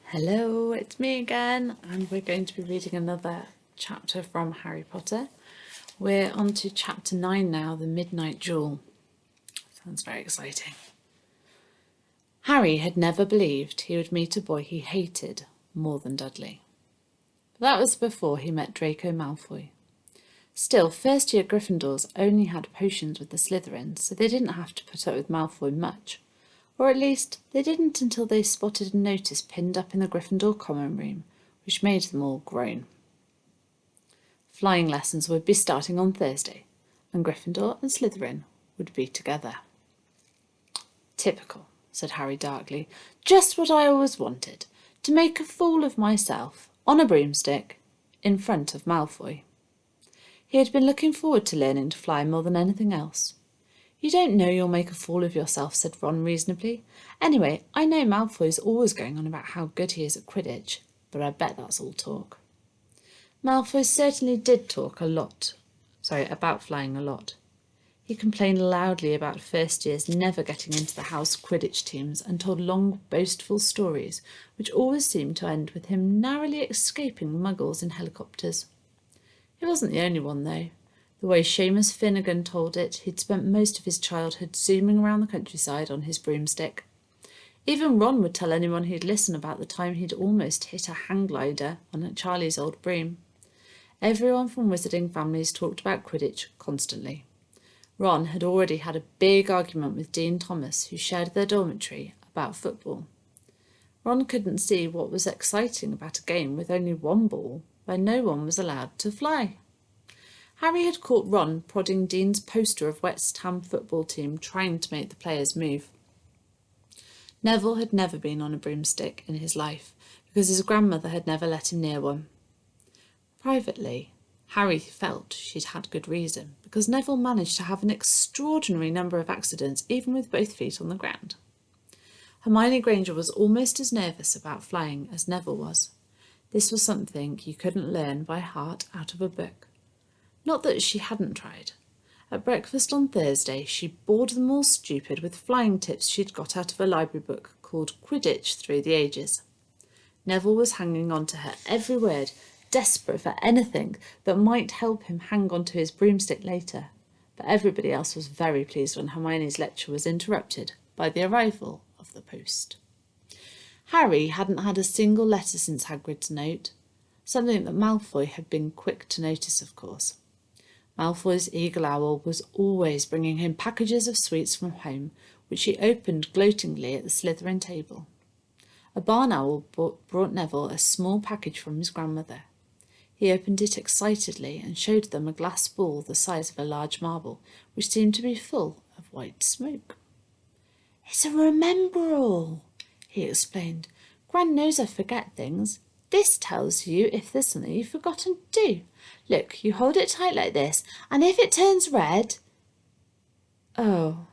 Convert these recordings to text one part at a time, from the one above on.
Hello, it's me again, and we're going to be reading another chapter from Harry Potter. We're on to chapter 9 now, The Midnight Duel. Sounds very exciting. Harry had never believed he would meet a boy he hated more than Dudley. But that was before he met Draco Malfoy. Still, first-year Gryffindors only had potions with the Slytherins, so they didn't have to put up with Malfoy much. Or at least, they didn't until they spotted a notice pinned up in the Gryffindor common room, which made them all groan. Flying lessons would be starting on Thursday, and Gryffindor and Slytherin would be together. Typical, said Harry darkly. Just what I always wanted, to make a fool of myself, on a broomstick, in front of Malfoy. He had been looking forward to learning to fly more than anything else. You don't know you'll make a fool of yourself, said Ron reasonably. Anyway, I know Malfoy's always going on about how good he is at Quidditch, but I bet that's all talk. Malfoy certainly did talk about flying a lot. He complained loudly about first years never getting into the house Quidditch teams and told long, boastful stories, which always seemed to end with him narrowly escaping muggles in helicopters. He wasn't the only one, though. The way Seamus Finnegan told it, he'd spent most of his childhood zooming around the countryside on his broomstick. Even Ron would tell anyone who'd listen about the time he'd almost hit a hang glider on Charlie's old broom. Everyone from wizarding families talked about Quidditch constantly. Ron had already had a big argument with Dean Thomas, who shared their dormitory, about football. Ron couldn't see what was exciting about a game with only one ball, where no one was allowed to fly. Harry had caught Ron prodding Dean's poster of West Ham football team trying to make the players move. Neville had never been on a broomstick in his life because his grandmother had never let him near one. Privately, Harry felt she'd had good reason because Neville managed to have an extraordinary number of accidents even with both feet on the ground. Hermione Granger was almost as nervous about flying as Neville was. This was something you couldn't learn by heart out of a book. Not that she hadn't tried. At breakfast on Thursday, she bored them all stupid with flying tips she'd got out of a library book called Quidditch Through the Ages. Neville was hanging on to her every word, desperate for anything that might help him hang on to his broomstick later. But everybody else was very pleased when Hermione's lecture was interrupted by the arrival of the post. Harry hadn't had a single letter since Hagrid's note, something that Malfoy had been quick to notice, of course. Malfoy's eagle owl was always bringing him packages of sweets from home, which he opened gloatingly at the Slytherin table. A barn owl brought Neville a small package from his grandmother. He opened it excitedly and showed them a glass ball the size of a large marble, which seemed to be full of white smoke. "It's a Remembrall," he explained. "Gran knows I forget things. This tells you if there's something you've forgotten to do. Look, you hold it tight like this, and if it turns red—" Oh.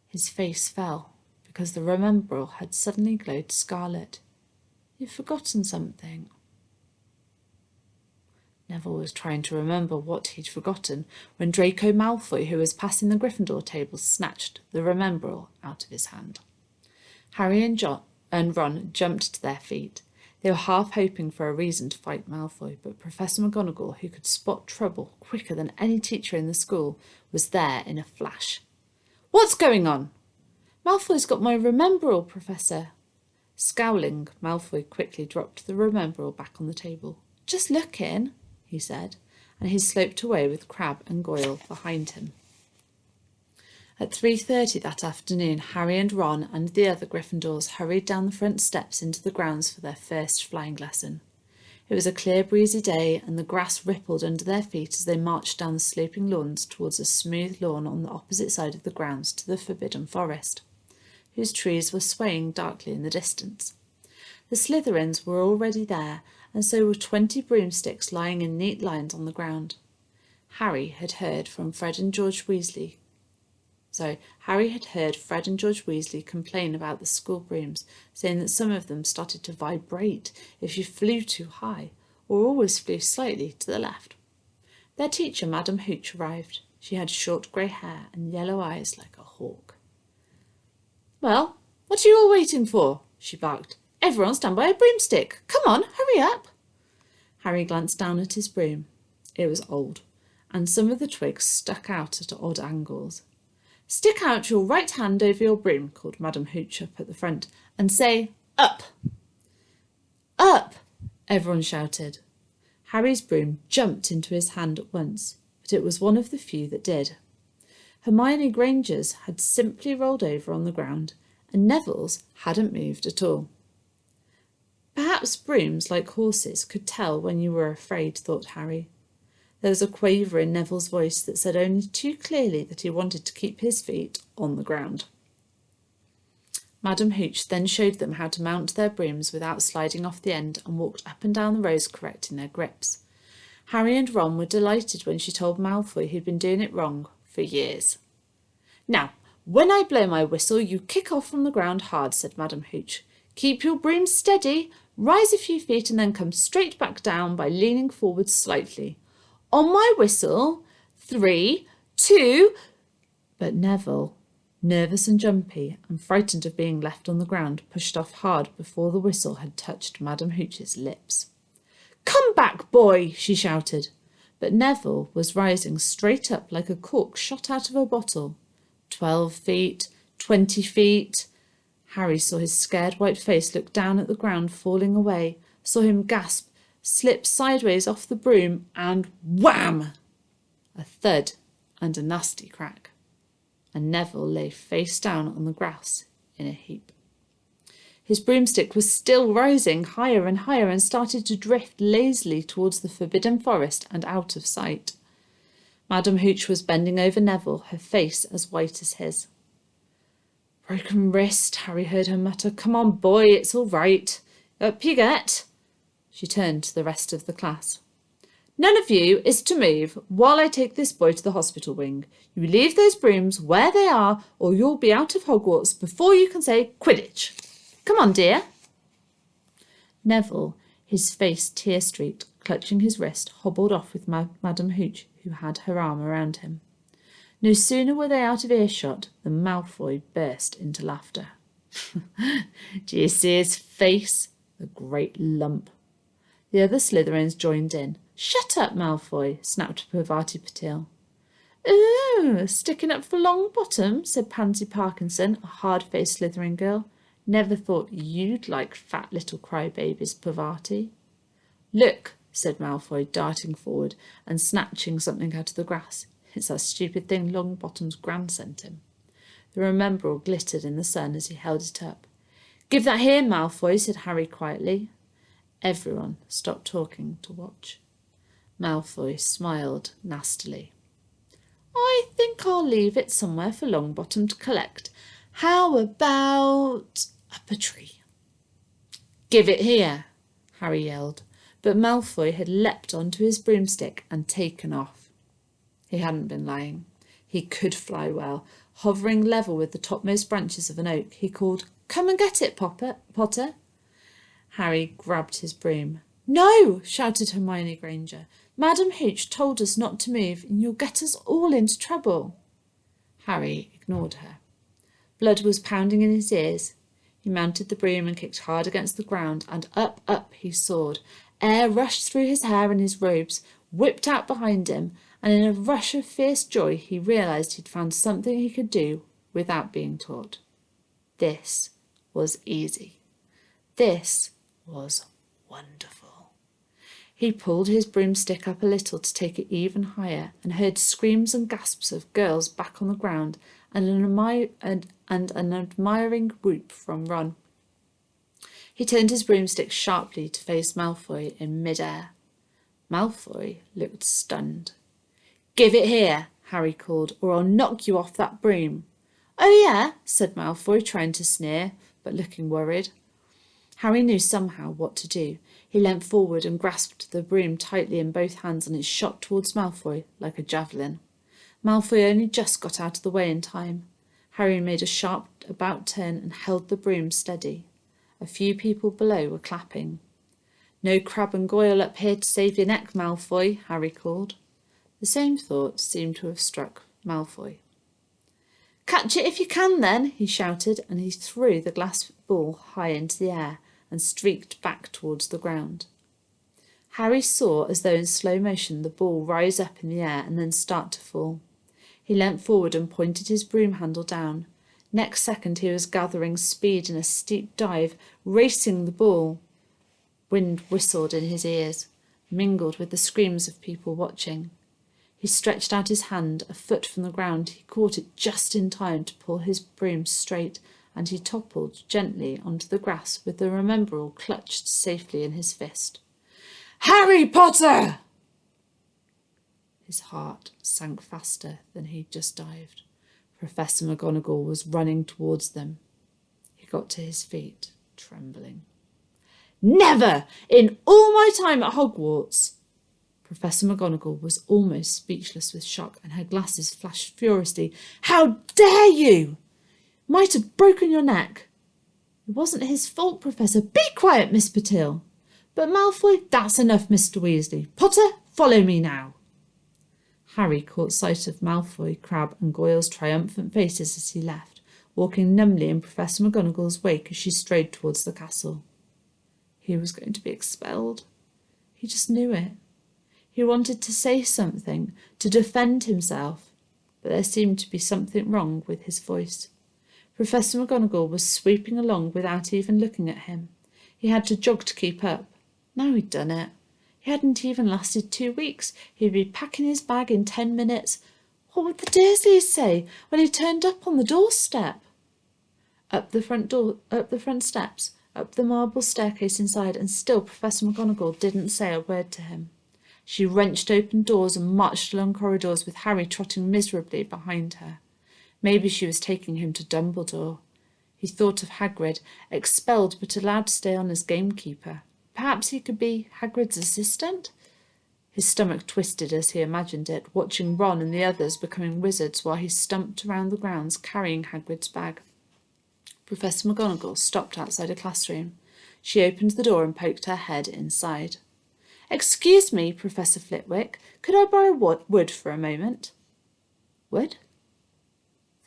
His face fell, because the Remembrall had suddenly glowed scarlet. "You've forgotten something." Neville was trying to remember what he'd forgotten when Draco Malfoy, who was passing the Gryffindor table, snatched the Remembrall out of his hand. Harry and Ron jumped to their feet. They were half hoping for a reason to fight Malfoy, but Professor McGonagall, who could spot trouble quicker than any teacher in the school, was there in a flash. "What's going on?" "Malfoy's got my Remembrall, Professor." Scowling, Malfoy quickly dropped the Remembrall back on the table. "Just looking," he said, and he sloped away with Crabbe and Goyle behind him. At 3:30 that afternoon, Harry and Ron and the other Gryffindors hurried down the front steps into the grounds for their first flying lesson. It was a clear, breezy day, and the grass rippled under their feet as they marched down the sloping lawns towards a smooth lawn on the opposite side of the grounds to the Forbidden Forest, whose trees were swaying darkly in the distance. The Slytherins were already there, and so were 20 broomsticks lying in neat lines on the ground. Harry had heard Fred and George Weasley complain about the school brooms, saying that some of them started to vibrate if you flew too high, or always flew slightly to the left. Their teacher, Madam Hooch, arrived. She had short grey hair and yellow eyes like a hawk. "Well, what are you all waiting for?" she barked. Everyone stand by a broomstick. Come on, hurry up. Harry glanced down at his broom. It was old, and some of the twigs stuck out at odd angles. Stick out your right hand over your broom, called Madam Hooch up at the front, and say, up. Up, everyone shouted. Harry's broom jumped into his hand at once, but it was one of the few that did. Hermione Granger's had simply rolled over on the ground, and Neville's hadn't moved at all. Perhaps brooms, like horses, could tell when you were afraid, thought Harry. There was a quaver in Neville's voice that said only too clearly that he wanted to keep his feet on the ground. Madam Hooch then showed them how to mount their brooms without sliding off the end and walked up and down the rows correcting their grips. Harry and Ron were delighted when she told Malfoy he'd been doing it wrong for years. Now, when I blow my whistle, you kick off from the ground hard, said Madam Hooch. Keep your broom steady, rise a few feet and then come straight back down by leaning forward slightly. On my whistle, 3, 2... But Neville, nervous and jumpy and frightened of being left on the ground, pushed off hard before the whistle had touched Madam Hooch's lips. Come back, boy, she shouted. But Neville was rising straight up like a cork shot out of a bottle. 12 feet, 20 feet. Harry saw his scared white face look down at the ground falling away, saw him gasp, slip sideways off the broom, and wham! A thud and a nasty crack. And Neville lay face down on the grass in a heap. His broomstick was still rising higher and higher and started to drift lazily towards the forbidden forest and out of sight. Madam Hooch was bending over Neville, her face as white as his. Broken wrist, Harry heard her mutter. Come on, boy, it's all right. Up you get. She turned to the rest of the class. None of you is to move while I take this boy to the hospital wing. You leave those brooms where they are or you'll be out of Hogwarts before you can say Quidditch. Come on, dear. Neville, his face tear-streaked, clutching his wrist, hobbled off with Madam Hooch, who had her arm around him. No sooner were they out of earshot than Malfoy burst into laughter. Do you see his face? The great lump. The other Slytherins joined in. Shut up, Malfoy, snapped Parvati Patil. Ooh, sticking up for Longbottom, said Pansy Parkinson, a hard-faced Slytherin girl. Never thought you'd like fat little crybabies, Parvati. Look, said Malfoy, darting forward and snatching something out of the grass. It's that stupid thing Longbottom's gran sent him. The remembrall glittered in the sun as he held it up. Give that here, Malfoy, said Harry quietly. Everyone stopped talking to watch. Malfoy smiled nastily. I think I'll leave it somewhere for Longbottom to collect. How about up a tree? Give it here, Harry yelled, but Malfoy had leapt onto his broomstick and taken off. He hadn't been lying. He could fly well. Hovering level with the topmost branches of an oak, he called, Come and get it, Potter. Harry grabbed his broom. No, shouted Hermione Granger. Madam Hooch told us not to move, and you'll get us all into trouble. Harry ignored her. Blood was pounding in his ears. He mounted the broom and kicked hard against the ground, and up he soared. Air rushed through his hair and his robes, whipped out behind him, and in a rush of fierce joy he realised he'd found something he could do without being taught. This was easy. This was wonderful. He pulled his broomstick up a little to take it even higher and heard screams and gasps of girls back on the ground and an admiring whoop from Ron. He turned his broomstick sharply to face Malfoy in mid-air. Malfoy looked stunned. Give it here, Harry called, or I'll knock you off that broom. Oh, yeah, said Malfoy, trying to sneer, but looking worried. Harry knew somehow what to do. He leant forward and grasped the broom tightly in both hands, and it shot towards Malfoy like a javelin. Malfoy only just got out of the way in time. Harry made a sharp about turn and held the broom steady. A few people below were clapping. No Crabbe and Goyle up here to save your neck, Malfoy, Harry called. The same thought seemed to have struck Malfoy. Catch it if you can, then, he shouted, and he threw the glass ball high into the air and streaked back towards the ground. Harry saw, as though in slow motion, the ball rise up in the air and then start to fall. He leant forward and pointed his broom handle down. Next second he was gathering speed in a steep dive, racing the ball. Wind whistled in his ears, mingled with the screams of people watching. He stretched out his hand a foot from the ground. He caught it just in time to pull his broom straight, and he toppled gently onto the grass with the remembrall clutched safely in his fist. "Harry Potter!" His heart sank faster than he'd just dived. Professor McGonagall was running towards them. He got to his feet, trembling. "Never! In all my time at Hogwarts!" Professor McGonagall was almost speechless with shock, and her glasses flashed furiously. "How dare you! Might have broken your neck." "It wasn't his fault, Professor." "Be quiet, Miss Patil." "But Malfoy—" "That's enough, Mr. Weasley. Potter, follow me now." Harry caught sight of Malfoy, Crabbe and Goyle's triumphant faces as he left, walking numbly in Professor McGonagall's wake as she strode towards the castle. He was going to be expelled. He just knew it. He wanted to say something, to defend himself, but there seemed to be something wrong with his voice. Professor McGonagall was sweeping along without even looking at him. He had to jog to keep up. Now he'd done it. He hadn't even lasted 2 weeks. He'd be packing his bag in 10 minutes. What would the Dursleys say when he turned up on the doorstep? Up the front steps, up the marble staircase inside, and still Professor McGonagall didn't say a word to him. She wrenched open doors and marched along corridors with Harry trotting miserably behind her. Maybe she was taking him to Dumbledore. He thought of Hagrid, expelled but allowed to stay on as gamekeeper. Perhaps he could be Hagrid's assistant? His stomach twisted as he imagined it, watching Ron and the others becoming wizards while he stumped around the grounds carrying Hagrid's bag. Professor McGonagall stopped outside a classroom. She opened the door and poked her head inside. "Excuse me, Professor Flitwick, could I borrow wood for a moment?" "Wood?"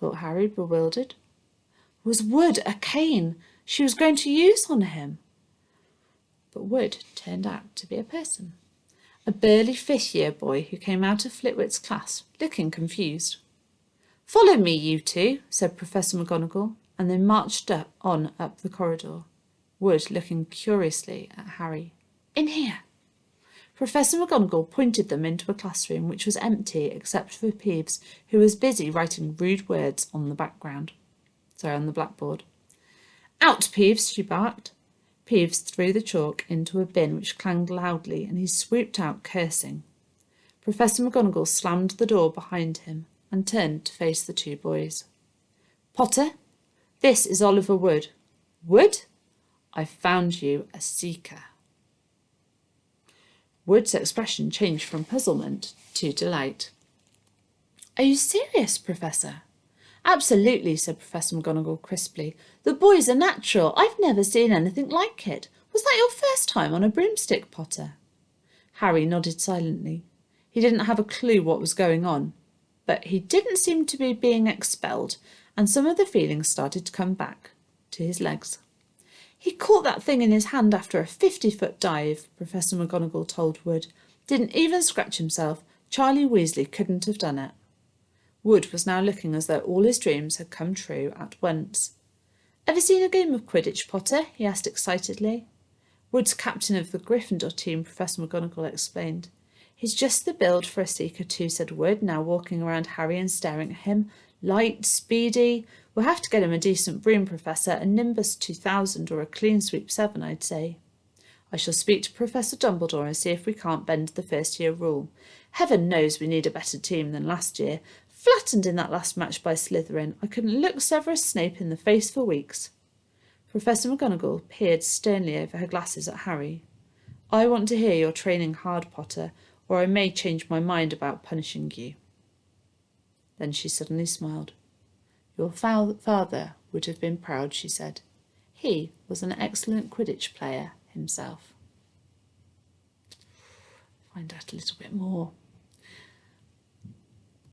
thought Harry, bewildered. Was wood a cane she was going to use on him? But Wood turned out to be a person. A burly fifth-year boy who came out of Flitwick's class, looking confused. "Follow me, you two," said Professor McGonagall, and they marched on up the corridor, Wood looking curiously at Harry. "In here." Professor McGonagall pointed them into a classroom which was empty except for Peeves, who was busy writing rude words on the blackboard. "Out, Peeves," she barked. Peeves threw the chalk into a bin which clanged loudly, and he swooped out cursing. Professor McGonagall slammed the door behind him and turned to face the two boys. "Potter, this is Oliver Wood. Wood, I've found you a seeker." Wood's expression changed from puzzlement to delight. "Are you serious, Professor?" "Absolutely," said Professor McGonagall crisply. "The boy's a natural. I've never seen anything like it. Was that your first time on a broomstick, Potter?" Harry nodded silently. He didn't have a clue what was going on, but he didn't seem to be being expelled, and some of the feelings started to come back to his legs. "He caught that thing in his hand after a 50-foot dive," Professor McGonagall told Wood. "Didn't even scratch himself. Charlie Weasley couldn't have done it." Wood was now looking as though all his dreams had come true at once. "Ever seen a game of Quidditch, Potter?" he asked excitedly. Wood's captain of the Gryffindor team, Professor McGonagall explained. "He's just the build for a seeker too," said Wood, now walking around Harry and staring at him. "Light, speedy. We'll have to get him a decent broom, Professor, a Nimbus 2000 or a Clean Sweep 7, I'd say. I shall speak to Professor Dumbledore and see if we can't bend the first-year rule. Heaven knows we need a better team than last year. Flattened in that last match by Slytherin. I couldn't look Severus Snape in the face for weeks." Professor McGonagall peered sternly over her glasses at Harry. "I want to hear you're training hard, Potter, or I may change my mind about punishing you." Then she suddenly smiled. "Your father would have been proud," she said. "He was an excellent Quidditch player himself." Find out a little bit more